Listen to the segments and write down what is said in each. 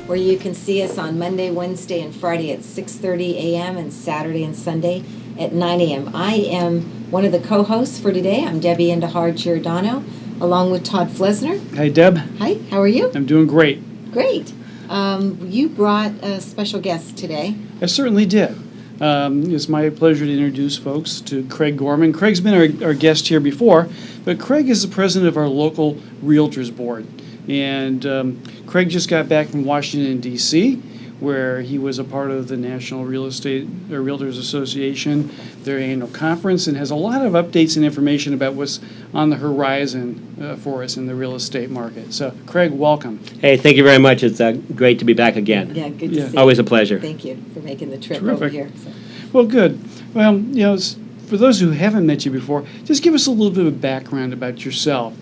where you can see us on Monday, Wednesday, and Friday at 6:30 a.m. and Saturday and Sunday at 9 a.m. I am one of the co-hosts for today. I'm Debbie Giordano, along with Todd Flesner. Hi, Deb. Hi, how are you? I'm doing great. Great. You brought a special guest today. I certainly did. It's my pleasure to introduce folks to Craig Gorman. Craig's been our guest here before, but Craig is the president of our local Realtors Board. And Craig just got back from Washington, D.C., where he was a part of the National Realtors Association, their annual conference, and has a lot of updates and information about what's on the horizon for us in the real estate market. So, Craig, welcome. Hey, thank you very much. It's great to be back again. Yeah, good to see you. Always a pleasure. Thank you for making the trip Terrific. over here. So. Well, good. Well, for those who haven't met you before, just give us a little bit of background about yourself,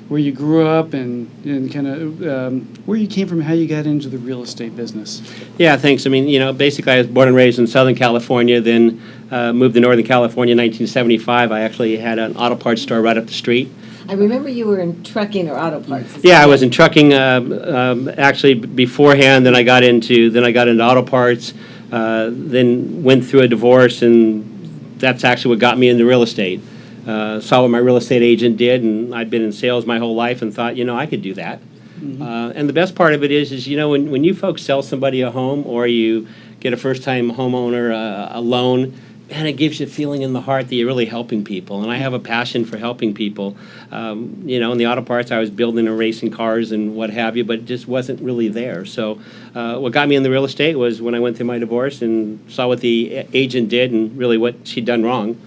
where you grew up and kind of where you came from, how you got into the real estate business. Yeah, thanks. I mean, basically I was born and raised in Southern California, then moved to Northern California in 1975. I actually had an auto parts store right up the street. I remember you were in trucking or auto parts. Yeah, I was in trucking actually beforehand. Then I got into auto parts. Then went through a divorce, and that's actually what got me into real estate. Saw what my real estate agent did, and I'd been in sales my whole life and thought, I could do that. Mm-hmm. And the best part of it is when you folks sell somebody a home or you get a first-time homeowner a loan, man, it gives you a feeling in the heart that you're really helping people. And I have a passion for helping people. In the auto parts, I was building and racing cars and what have you, but it just wasn't really there. So what got me in the real estate was when I went through my divorce and saw what the agent did and really what she'd done wrong.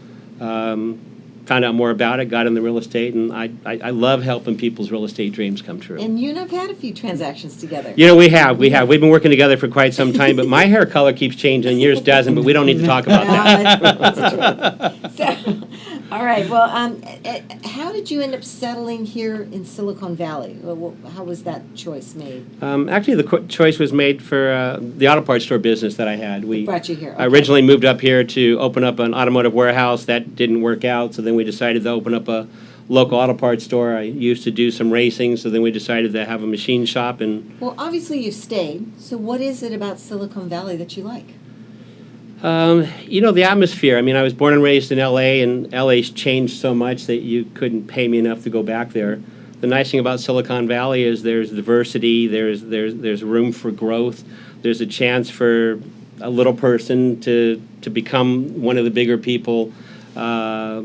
Found out more about it, got in the real estate, and I love helping people's real estate dreams come true. And you and I've had a few transactions together. We have. We've been working together for quite some time, but my hair color keeps changing, and yours doesn't, but we don't need to talk about that. That's true. All right, well, how did you end up settling here in Silicon Valley? How was that choice made? Actually, the choice was made for the auto parts store business that I had. We brought you here. Okay. I originally moved up here to open up an automotive warehouse. That didn't work out, so then we decided to open up a local auto parts store. I used to do some racing, so then we decided to have a machine shop. Well, obviously you've stayed, so what is it about Silicon Valley that you like? The atmosphere. I mean, I was born and raised in L.A., and L.A.'s changed so much that you couldn't pay me enough to go back there. The nice thing about Silicon Valley is there's diversity, there's room for growth, there's a chance for a little person to become one of the bigger people. The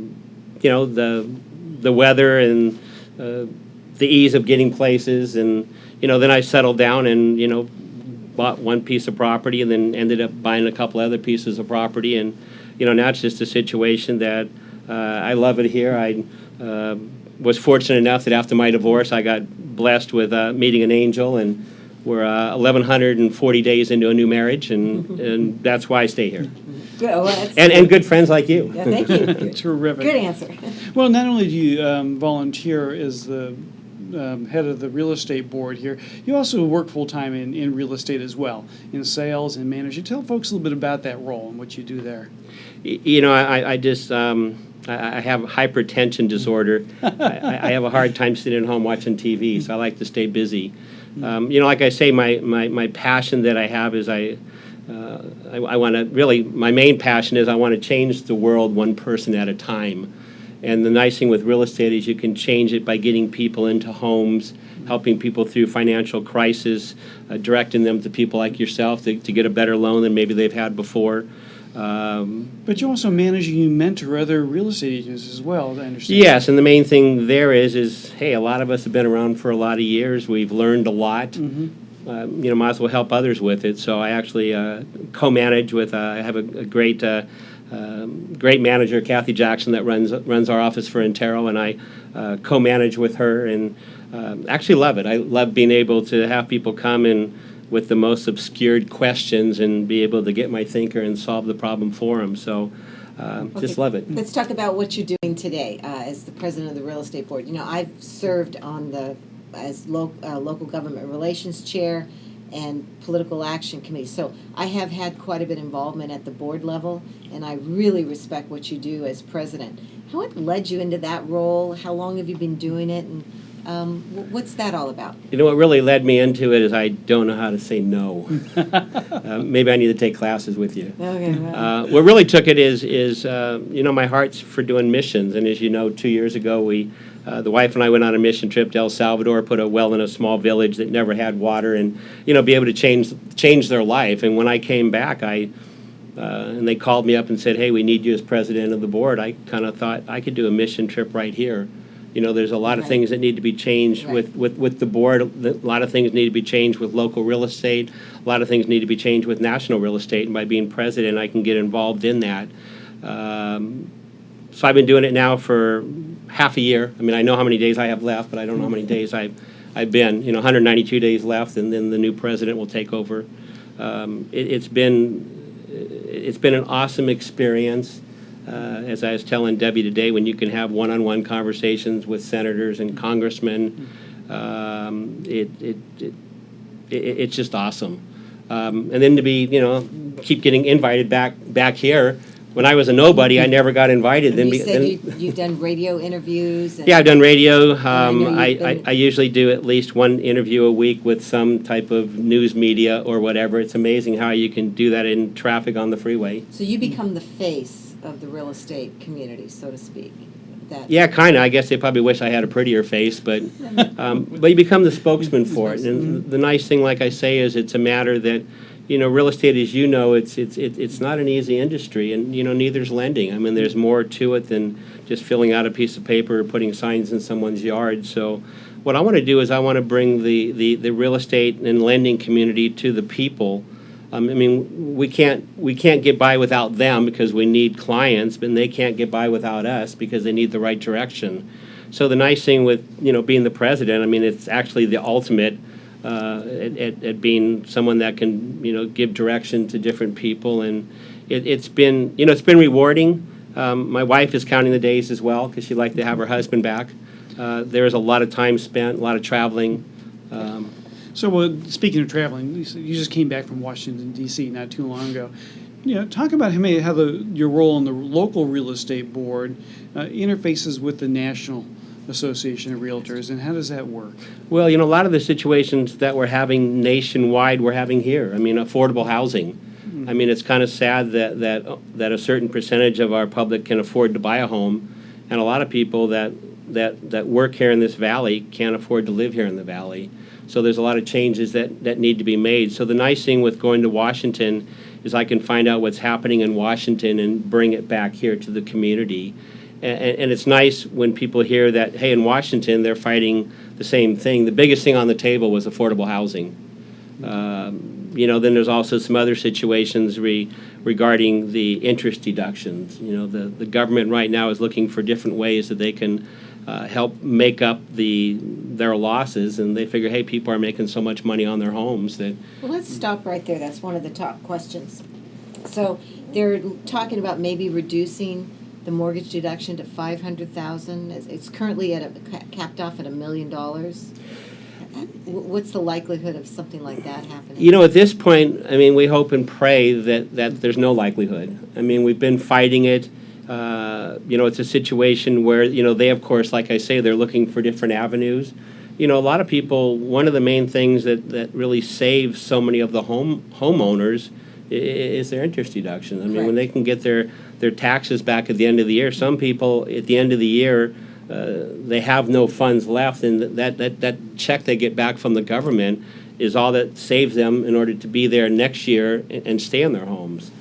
weather and the ease of getting places, and then I settled down and bought one piece of property and then ended up buying a couple other pieces of property, and now it's just a situation that I love it here. I was fortunate enough that after my divorce I got blessed with meeting an angel, and we're 1,140 days into a new marriage, and that's why I stay here. Good. Well, and good friends like you. Yeah, thank you. Terrific. Good answer. Well, not only do you volunteer as the head of the real estate board here, you also work full-time in real estate as well, in sales and management. Tell folks a little bit about that role and what you do there. I just I have hypertension disorder. I have a hard time sitting at home watching TV, so I like to stay busy. Like I say, my passion that I have is I want to really, my main passion is I want to change the world one person at a time. And the nice thing with real estate is you can change it by getting people into homes, helping people through financial crisis, directing them to people like yourself to get a better loan than maybe they've had before. But you also manage and you mentor other real estate agents as well, I understand. Yes, and the main thing there is hey, a lot of us have been around for a lot of years. We've learned a lot. Mm-hmm. Might as well help others with it. So I actually co-manage with, I have a great manager, Kathy Jackson, that runs our office for Intero, and I co-manage with her, and actually love it. I love being able to have people come in with the most obscured questions and be able to get my thinker and solve the problem for them. So just love it. Let's talk about what you're doing today as the president of the real estate board. I've served on as local government relations chair and political action committee. So I have had quite a bit of involvement at the board level, and I really respect what you do as president. What led you into that role? How long have you been doing it, and What's that all about? You know, what really led me into it is I don't know how to say no. Maybe I need to take classes with you. Okay. Well, What really took it is you know, my heart's for doing missions. And as you know, 2 years ago, the wife and I went on a mission trip to El Salvador, put a well in a small village that never had water, and, you know, be able to change their life. And when I came back, and they called me up and said, hey, we need you as president of the board, I kind of thought I could do a mission trip right here. You know, there's a lot of Right. things that need to be changed Right. with the board. A lot of things need to be changed with local real estate. A lot of things need to be changed with national real estate. And by being president, I can get involved in that. So I've been doing it now for half a year. I mean, I know how many days I have left, but I don't know how many days I've been. You know, 192 days left, and then the new president will take over. It's been an awesome experience. As I was telling Debbie today, when you can have one-on-one conversations with senators and congressmen, it's just awesome. And then to be, you know, keep getting invited back here. When I was a nobody, I never got invited. and you said you've done radio interviews. And Yeah, I've done radio. I know you've been- I usually do at least one interview a week with some type of news media or whatever. It's amazing how you can do that in traffic on the freeway. So you become the face of the real estate community, so to speak. That Yeah, kind of. I guess they probably wish I had a prettier face, but you become the spokesman for it. And the nice thing, like I say, is it's a matter that, you know, real estate, as you know, it's not an easy industry, and, you know, neither's lending. I mean, there's more to it than just filling out a piece of paper or putting signs in someone's yard. So what I want to do is I want to bring the real estate and lending community to the people. I mean, we can't get by without them because we need clients, but they can't get by without us because they need the right direction. So the nice thing with, you know, being the president, I mean, it's actually the ultimate at being someone that can, you know, give direction to different people, and it's been, you know, it's been rewarding. My wife is counting the days as well because she'd like to have her husband back. There's a lot of time spent, a lot of traveling. So, speaking of traveling, you just came back from Washington, D.C. not too long ago. You know, talk about how your role on the local real estate board interfaces with the National Association of Realtors, and how does that work? Well, you know, a lot of the situations that we're having nationwide, we're having here. I mean, affordable housing. I mean, it's kind of sad that a certain percentage of our public can afford to buy a home, and a lot of people that work here in this valley can't afford to live here in the valley. So there's a lot of changes that need to be made. So the nice thing with going to Washington is I can find out what's happening in Washington and bring it back here to the community. And it's nice when people hear that, hey, in Washington, they're fighting the same thing. The biggest thing on the table was affordable housing. You know, then there's also some other situations regarding the interest deductions. You know, the government right now is looking for different ways that they can help make up their losses, and they figure, hey, people are making so much money on their homes that... Well, let's stop right there. That's one of the top questions. So they're talking about maybe reducing the mortgage deduction to $500,000. It's currently capped off at $1 million. What's the likelihood of something like that happening? You know, at this point, I mean, we hope and pray that there's no likelihood. I mean, we've been fighting it. You know, it's a situation where, you know, they, of course, like I say, they're looking for different avenues. You know, a lot of people, one of the main things that really saves so many of the homeowners is their interest deduction. I mean, Correct. when they can get their taxes back at the end of the year, some people, at the end of the year, they have no funds left, and that check they get back from the government is all that saves them in order to be there next year and stay in their homes.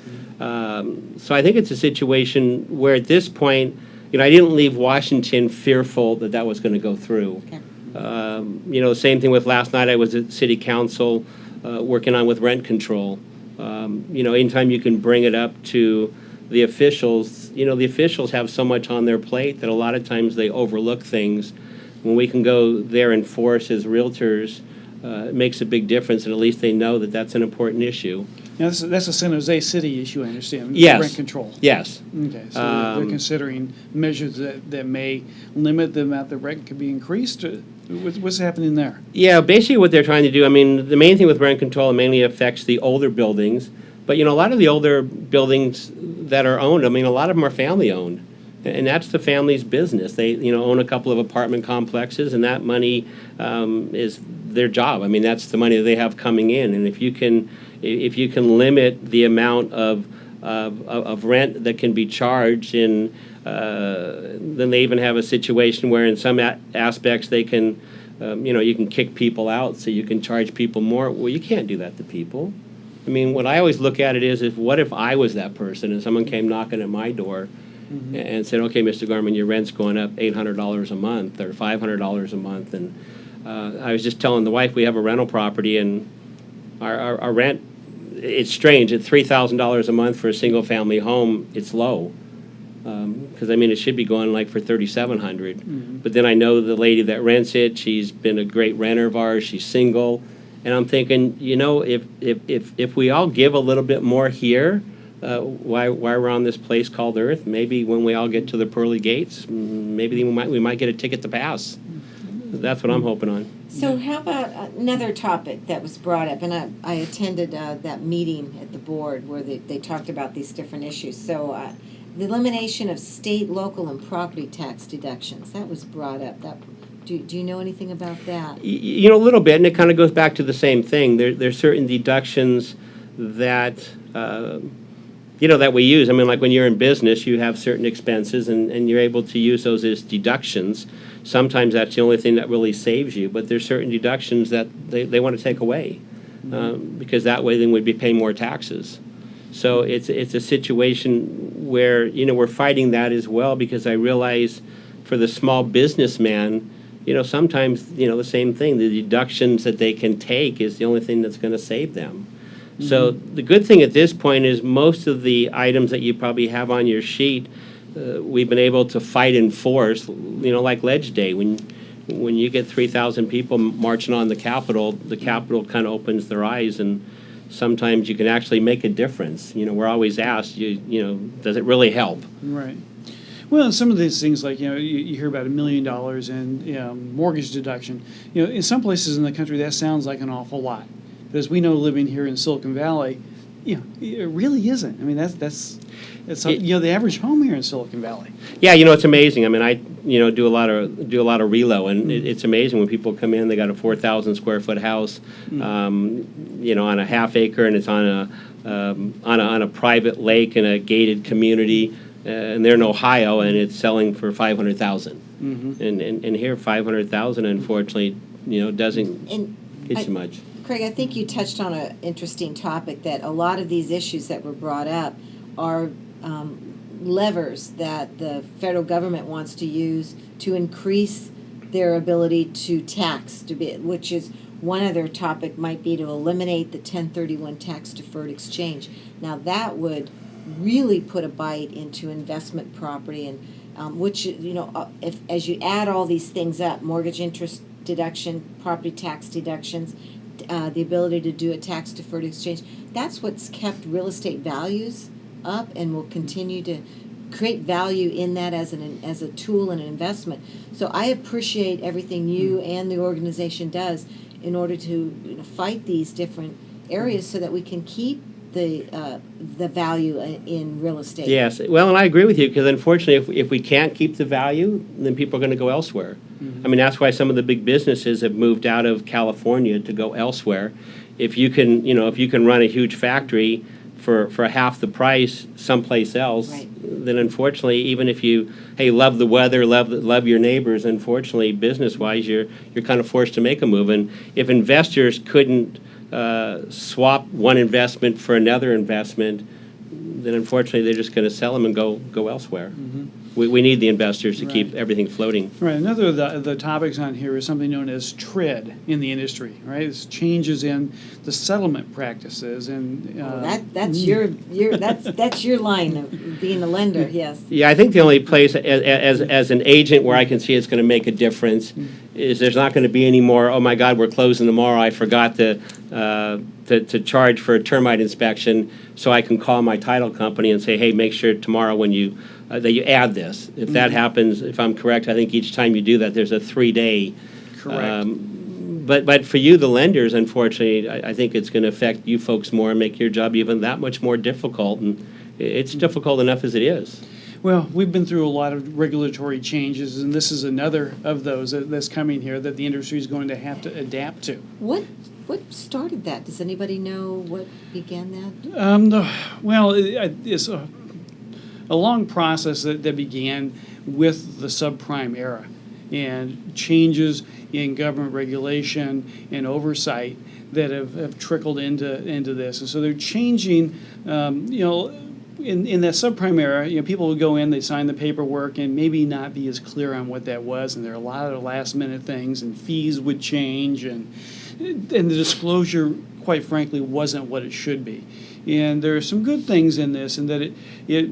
So I think it's a situation where at this point, you know, I didn't leave Washington fearful that was going to go through. Okay. You know, same thing with last night. I was at City Council working on with rent control. You know, anytime you can bring it up to the officials, you know, the officials have so much on their plate that a lot of times they overlook things. When we can go there and force as realtors, it makes a big difference, and at least they know that that's an important issue. Now, that's a San Jose City issue, I understand. Yes. Rent control. Yes. Okay, so they're considering measures that may limit the amount the rent could be increased. What's happening there? Yeah, basically what they're trying to do, I mean, the main thing with rent control, it mainly affects the older buildings. But, you know, a lot of the older buildings that are owned, I mean, a lot of them are family owned. And that's the family's business. They, own a couple of apartment complexes, and that money is their job. I mean, that's the money that they have coming in. And if you can limit the amount of rent that can be charged, and then they even have a situation where in some aspects they can, you can kick people out, so you can charge people more. Well, you can't do that to people. I mean, what I always look at it is what if I was that person and someone came knocking at my door and said, okay, Mr. Gorman, your rent's going up $800 a month or $500 a month. And I was just telling the wife, we have a rental property, and our rent, it's strange. At $3,000 a month for a single-family home, it's low. Because, it should be going like for $3,700. But then I know the lady that rents it, she's been a great renter of ours, she's single. And I'm thinking, if we all give a little bit more here, why we're on this place called Earth, maybe when we all get to the pearly gates, maybe we might get a ticket to pass. That's what I'm hoping on. So how about another topic that was brought up, and I attended that meeting at the board where they talked about these different issues. So the elimination of state, local, and property tax deductions, that was brought up. Do you know anything about that? A little bit, and it kind of goes back to the same thing. There's certain deductions that, that we use. Like when you're in business, you have certain expenses, and you're able to use those as deductions. Sometimes that's the only thing that really saves you, but there's certain deductions that they want to take away, because that way then we'd be paying more taxes. So it's a situation where, we're fighting that as well, because I realize for the small businessman, sometimes, the same thing. The deductions that they can take is the only thing that's going to save them. So the good thing at this point is most of the items that you probably have on your sheet, we've been able to fight and force, like Ledge Day. When you get 3,000 people marching on the Capitol kind of opens their eyes, and sometimes you can actually make a difference. We're always asked, does it really help? Right. Well, some of these things, like, you hear about $1 million in mortgage deduction. In some places in the country, that sounds like an awful lot. But as we know, living here in Silicon Valley, it really isn't. That's the average home here in Silicon Valley. Yeah, it's amazing. I do a lot of relo, and it's amazing when people come in. They got a 4,000 square foot house, on a half acre, and it's on a private lake in a gated community. And they're in Ohio, and it's selling for $500,000. And here, $500,000, unfortunately, doesn't get you much. Craig, I think you touched on an interesting topic, that a lot of these issues that were brought up are levers that the federal government wants to use to increase their ability to tax, which is one other topic might be to eliminate the 1031 tax deferred exchange. Now that would really put a bite into investment property, and which if as you add all these things up, mortgage interest deduction, property tax deductions, the ability to do a tax deferred exchange, that's what's kept real estate values up and will continue to create value in that as a tool and an investment. So I appreciate everything you and the organization does in order to fight these different areas so that we can keep the value in real estate. Yes, well, and I agree with you, because unfortunately, if we can't keep the value, then people are going to go elsewhere. That's why some of the big businesses have moved out of California to go elsewhere. If you can run a huge factory for half the price someplace else, right, then unfortunately, even if you love the weather, love your neighbors, unfortunately, business-wise, you're kind of forced to make a move. And if investors couldn't swap one investment for another investment, then unfortunately they're just going to sell them and go elsewhere. We need the investors to keep everything floating. Right. Another of the topics on here is something known as TRID in the industry. Right. It's changes in the settlement practices, and that's your line of being a lender. Yes. Yeah, I think the only place as an agent where I can see it's going to make a difference is there's not going to be any more. Oh my God, we're closing tomorrow. I forgot to charge for a termite inspection, so I can call my title company and say, hey, make sure tomorrow when you that you add this. If that happens, if I'm correct, I think each time you do that, there's a 3-day. Correct. But for you, the lenders, unfortunately, I think it's going to affect you folks more and make your job even that much more difficult. And it's difficult enough as it is. Well, we've been through a lot of regulatory changes, and this is another of those that's coming here that the industry is going to have to adapt to. What started that? Does anybody know what began that? Well, it's a long process that began with the subprime era and changes in government regulation and oversight that have trickled into this. And so they're changing, in that subprime era, people would go in, they sign the paperwork, and maybe not be as clear on what that was, and there are a lot of last minute things, and fees would change, and the disclosure, quite frankly, wasn't what it should be. And there are some good things in this, in that it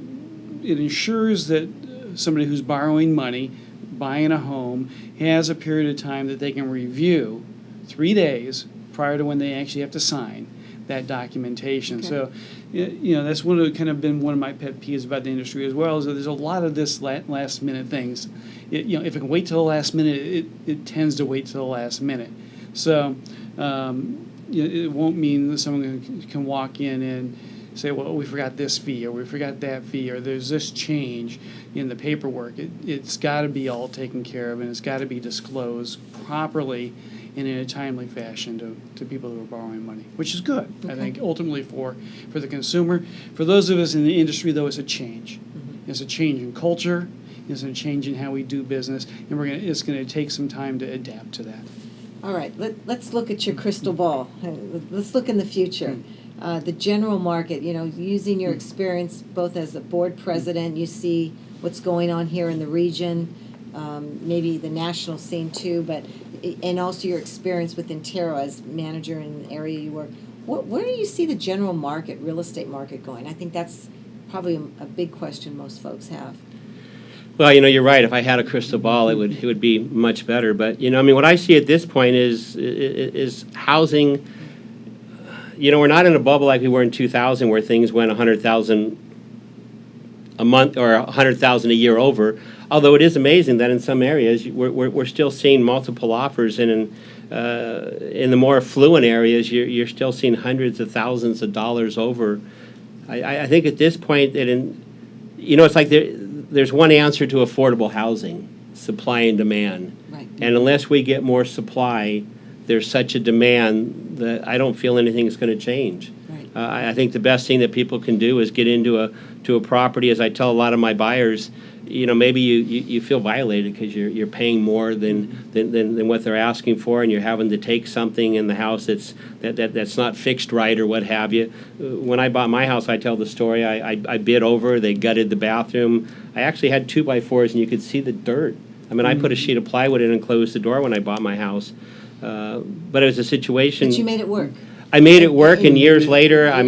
ensures that somebody who's borrowing money, buying a home, has a period of time that they can review, 3 days prior to when they actually have to sign that documentation. Okay. So, that's kind of been one of my pet peeves about the industry as well, is that there's a lot of this last minute things. If it can wait till the last minute, it tends to wait till the last minute. So, it won't mean that someone can walk in and say, well, we forgot this fee, or we forgot that fee, or there's this change in the paperwork. It's got to be all taken care of, and it's got to be disclosed properly and in a timely fashion to people who are borrowing money, which is good, I think, ultimately for the consumer. For those of us in the industry, though, it's a change. Mm-hmm. It's a change in culture. It's a change in how we do business, and it's going to take some time to adapt to that. All right, let's look at your crystal ball. Let's look in the future. The general market, using your experience both as a board president, you see what's going on here in the region, maybe the national scene too, and also your experience with Intero as manager in the area you work. Where do you see the general market, real estate market going? I think that's probably a big question most folks have. Well, you're right. If I had a crystal ball, it would be much better. But what I see at this point is housing. We're not in a bubble like we were in 2000, where things went 100,000 a month or 100,000 a year over. Although it is amazing that in some areas we're still seeing multiple offers, and in the more affluent areas you're still seeing hundreds of thousands of dollars over. I think at this point that it's like there's one answer to affordable housing: supply and demand. Right. And unless we get more supply, there's such a demand that I don't feel anything's going to change. Right. I think the best thing that people can do is get into a property. As I tell a lot of my buyers, maybe you feel violated because you're paying more than what they're asking for, and you're having to take something in the house that's not fixed right or what have you. When I bought my house, I tell the story. I bid over. They gutted the bathroom. I actually had 2x4s, and you could see the dirt. I mean, I put a sheet of plywood in and closed the door when I bought my house. But it was a situation. But you made it work. I made it work, and years later, I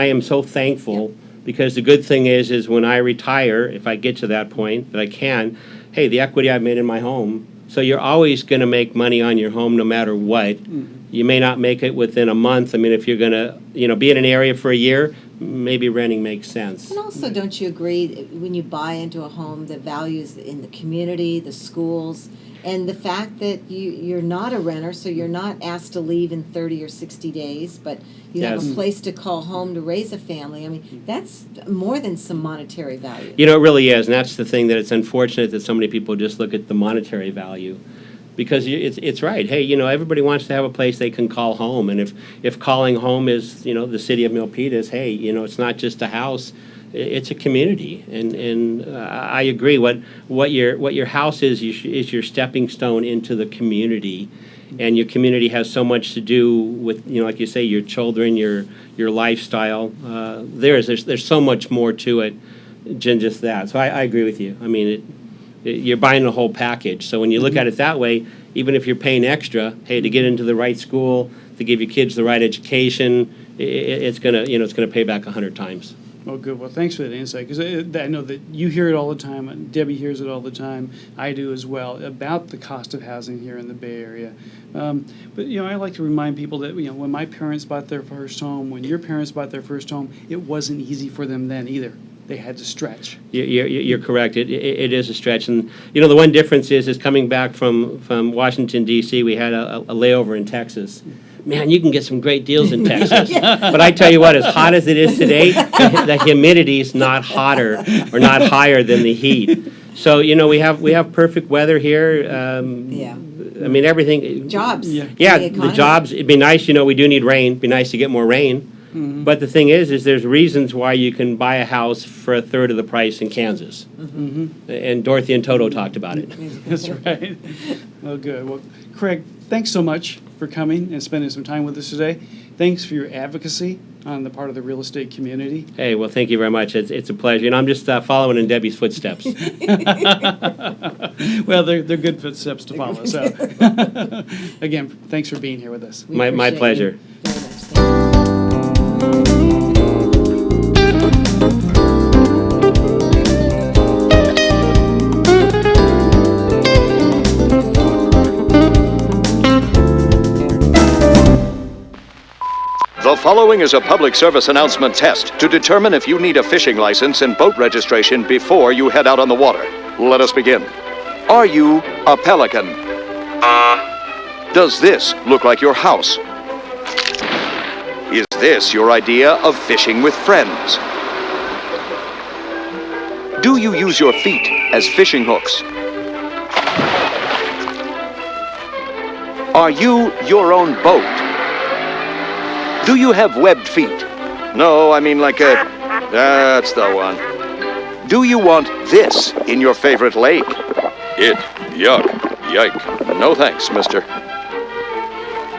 am so thankful. Because the good thing is when I retire, if I get to that point that I can, hey, the equity I've made in my home. So you're always going to make money on your home no matter what. Mm-hmm. You may not make it within a month. I mean, if you're going to, be in an area for a year, maybe renting makes sense. And also, don't you agree, when you buy into a home, the values in the community, the schools, and the fact that you're not a renter, so you're not asked to leave in 30 or 60 days, but you have a place to call home to raise a family. I mean, that's more than some monetary value. It really is, and that's the thing, that it's unfortunate that so many people just look at the monetary value. Because it's right. Hey, everybody wants to have a place they can call home, and if calling home is, the city of Milpitas, hey, it's not just a house. It's a community, and I agree. What your house is your stepping stone into the community, and your community has so much to do with, like you say, your children, your lifestyle. There's so much more to it than just that. So I agree with you. I mean, you're buying the whole package. So when you look at it that way, even if you're paying extra, hey, to get into the right school, to give your kids the right education, it's gonna pay back 100 times. Oh, good. Well, thanks for that insight, because I know that you hear it all the time, and Debbie hears it all the time, I do as well, about the cost of housing here in the Bay Area. But, I like to remind people that, when my parents bought their first home, when your parents bought their first home, it wasn't easy for them then either. They had to stretch. You're correct. It is a stretch. And, the one difference is coming back from Washington, D.C., we had a layover in Texas. man, you can get some great deals in Texas. But I tell you what, as hot as it is today, the humidity is not hotter or not higher than the heat. So, we have perfect weather here. Yeah. I mean, everything. Jobs. Yeah. Yeah, the the economy. jobs, it'd be nice, we do need rain. It'd be nice to get more rain. But the thing is there's reasons why you can buy a house for a third of the price in Kansas. And Dorothy and Toto talked about it. That's right. Oh, good. Well, Craig, thanks so much for coming and spending some time with us today. Thanks for your advocacy on the part of the real estate community. Hey, well, thank you very much. It's a pleasure. And I'm just following in Debbie's footsteps. Well, they're good footsteps to follow. So, again, thanks for being here with us. We My appreciate pleasure. you very much. Thank you. The following is a public service announcement test to determine if you need a fishing license and boat registration before you head out on the water. Let us begin. Are you a pelican? Does this look like your house? Is this your idea of fishing with friends? Do you use your feet as fishing hooks? Are you your own boat? Do you have webbed feet? No, I mean like a... That's the one. Do you want this in your favorite lake? Yuck, yike. No thanks, mister.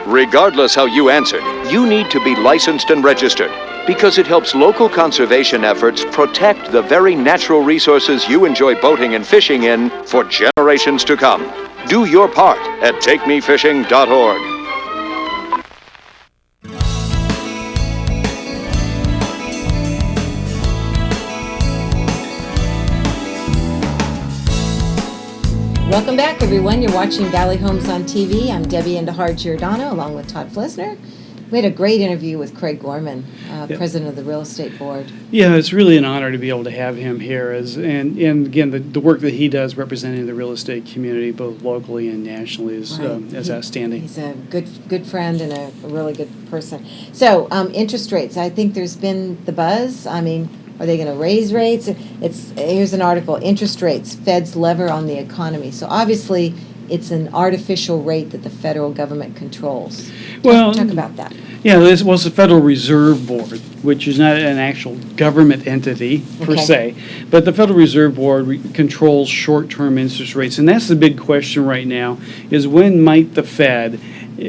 Regardless how you answered, you need to be licensed and registered because it helps local conservation efforts protect the very natural resources you enjoy boating and fishing in for generations to come. Do your part at takemefishing.org. Welcome back, everyone. You're watching Valley Homes on TV. I'm Debbie Giordano, along with Todd Flesner. We had a great interview with Craig Gorman, president of the Real Estate Board. Yeah, it's really an honor to be able to have him here, and again, the work that he does representing the real estate community, both locally and nationally, is outstanding. He's a good friend and a really good person. So, interest rates. I think there's been the buzz. I mean, are they going to raise rates? Here's an article: interest rates, Fed's lever on the economy. So obviously, it's an artificial rate that the federal government controls. Talk about that. Yeah, this was the Federal Reserve Board, which is not an actual government entity per se, but the Federal Reserve Board controls short-term interest rates, and that's the big question right now: is when might the Fed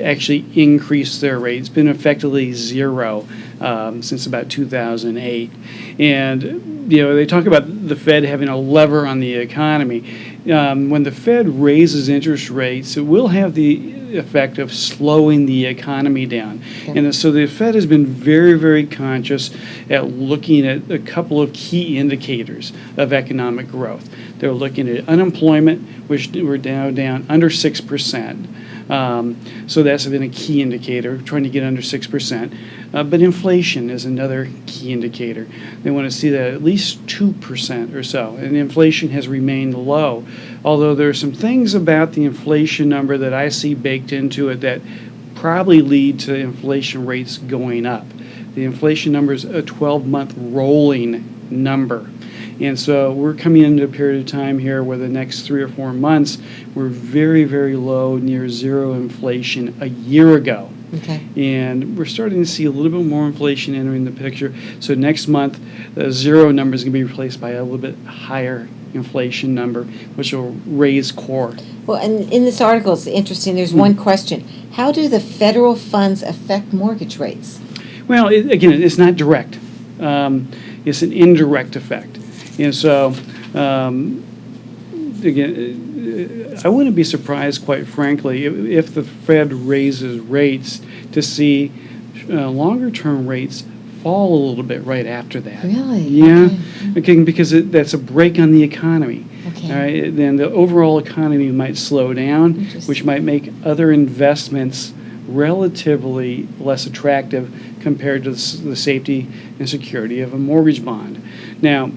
actually increase their rate? It's been effectively zero since about 2008, and they talk about the Fed having a lever on the economy. When the Fed raises interest rates, it will have the effect of slowing the economy down. Okay. And so the Fed has been very, very conscious at looking at a couple of key indicators of economic growth. They're looking at unemployment, which we're now down under 6%. So that's been a key indicator, trying to get under 6%. But inflation is another key indicator. They want to see that at least 2% or so. And inflation has remained low. Although there are some things about the inflation number that I see baked into it that probably lead to inflation rates going up. The inflation number is a 12-month rolling number. And so we're coming into a period of time here where the next 3 or 4 months, we're very, very low, near zero inflation a year ago. Okay. And we're starting to see a little bit more inflation entering the picture. So next month, the zero number is going to be replaced by a little bit higher inflation number, which will raise core. Well, and in this article, it's interesting, there's one question. How do the federal funds affect mortgage rates? Well, again, it's not direct. It's an indirect effect. And so, again, I wouldn't be surprised, quite frankly, if the Fed raises rates to see longer-term rates fall a little bit right after that. Really? Yeah, okay, because that's a break on the economy. Okay. All right, then the overall economy might slow down, which might make other investments relatively less attractive compared to the safety and security of a mortgage bond. Now,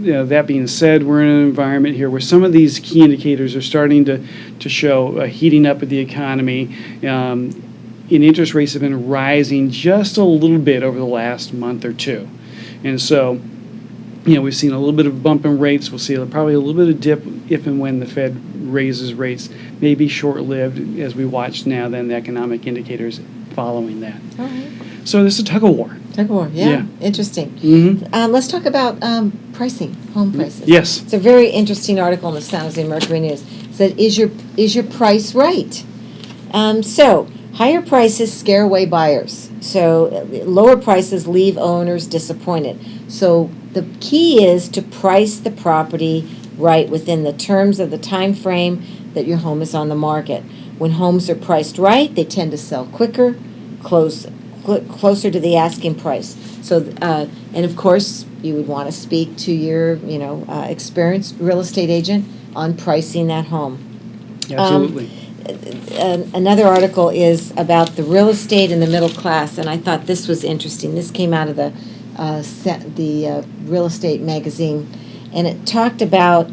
that being said, we're in an environment here where some of these key indicators are starting to show a heating up of the economy. and interest rates have been rising just a little bit over the last month or two. And so, we've seen a little bit of a bump in rates. We'll see probably a little bit of dip if and when the Fed raises rates. May be short-lived as we watch now then the economic indicators following that. All right. So this is a tug-of-war. Tug-of-war, yeah. Yeah. Interesting. Mm-hmm. Let's talk about pricing, home prices. Yes. It's a very interesting article in the San Jose Mercury News. It said, is your price right? So, higher prices scare away buyers. So, lower prices leave owners disappointed. So, the key is to price the property right within the terms of the time frame that your home is on the market. When homes are priced right, they tend to sell quicker, closer to the asking price. So, and of course, you would want to speak to your, experienced real estate agent on pricing that home. Absolutely. Another article is about the real estate and the middle class, and I thought this was interesting. This came out of the real estate magazine, and it talked about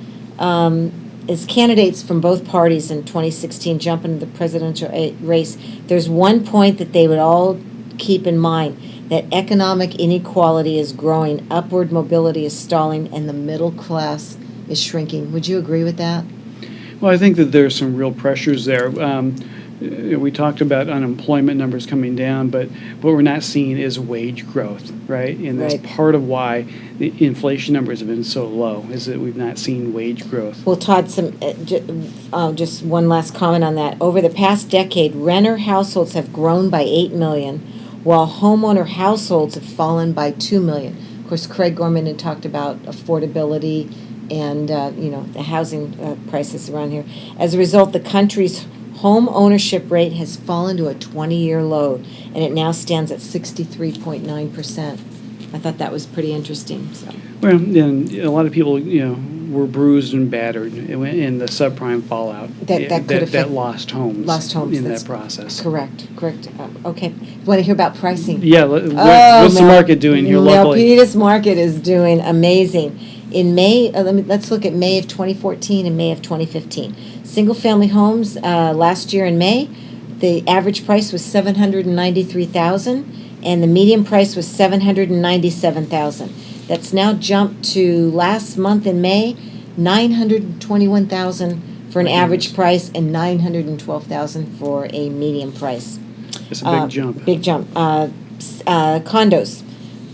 as candidates from both parties in 2016 jump into the presidential race, there's one point that they would all keep in mind, that economic inequality is growing, upward mobility is stalling, and the middle class is shrinking. Would you agree with that? Well, I think that there's some real pressures there. We talked about unemployment numbers coming down, but what we're not seeing is wage growth, right? And that's Right. part of why the inflation numbers have been so low, is that we've not seen wage growth. Well, Todd, just one last comment on that. Over the past decade, renter households have grown by 8 million, while homeowner households have fallen by 2 million. Of course, Craig Gorman had talked about affordability and, the housing prices around here. As a result, the country's home ownership rate has fallen to a 20-year low, and it now stands at 63.9%. I thought that was pretty interesting. So. Well, and a lot of people, were bruised and battered in the subprime fallout. That could affect- that lost homes. In that's that process. Correct. Okay. You want to hear about pricing? Yeah. What's the market doing here locally? Milpitas market is doing amazing. In May, let's look at May of 2014 and May of 2015. Single-family homes last year in May, the average price was $793,000, and the median price was $797,000. That's now jumped to last month in May, $921,000 for an average price and $912,000 for a median price. It's a big jump. Big jump. Condos.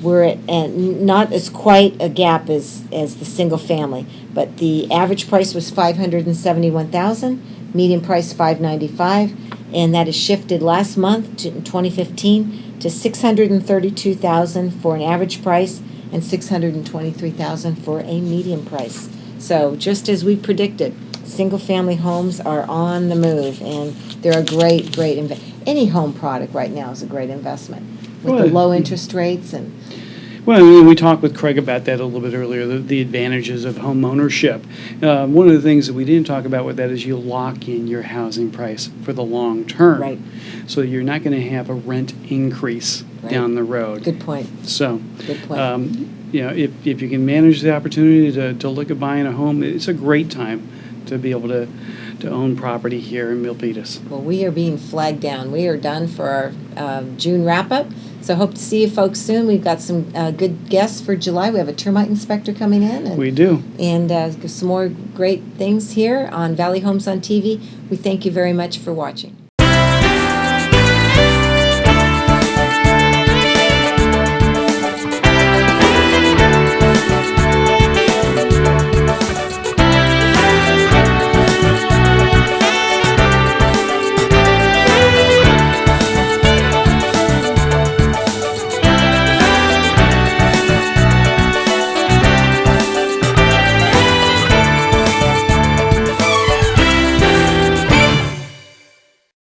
We're at not as quite a gap as the single family, but the average price was $571,000, median price $595,000, and that has shifted last month in 2015 to $632,000 for an average price and $623,000 for a median price. So just as we predicted, single family homes are on the move, and they're a great any home product right now is a great investment with the low interest rates and. Well, we talked with Craig about that a little bit earlier, the advantages of home ownership. One of the things that we didn't talk about with that is you lock in your housing price for the long term. Right. So you're not going to have a rent increase down the road. Good point. So, Good point. If you can manage the opportunity to look at buying a home, it's a great time to be able to own property here in Milpitas. Well, we are being flagged down. We are done for our June wrap-up. So hope to see you folks soon. We've got some good guests for July. We have a termite inspector coming in. We do. And some more great things here on Valley Homes on TV. We thank you very much for watching.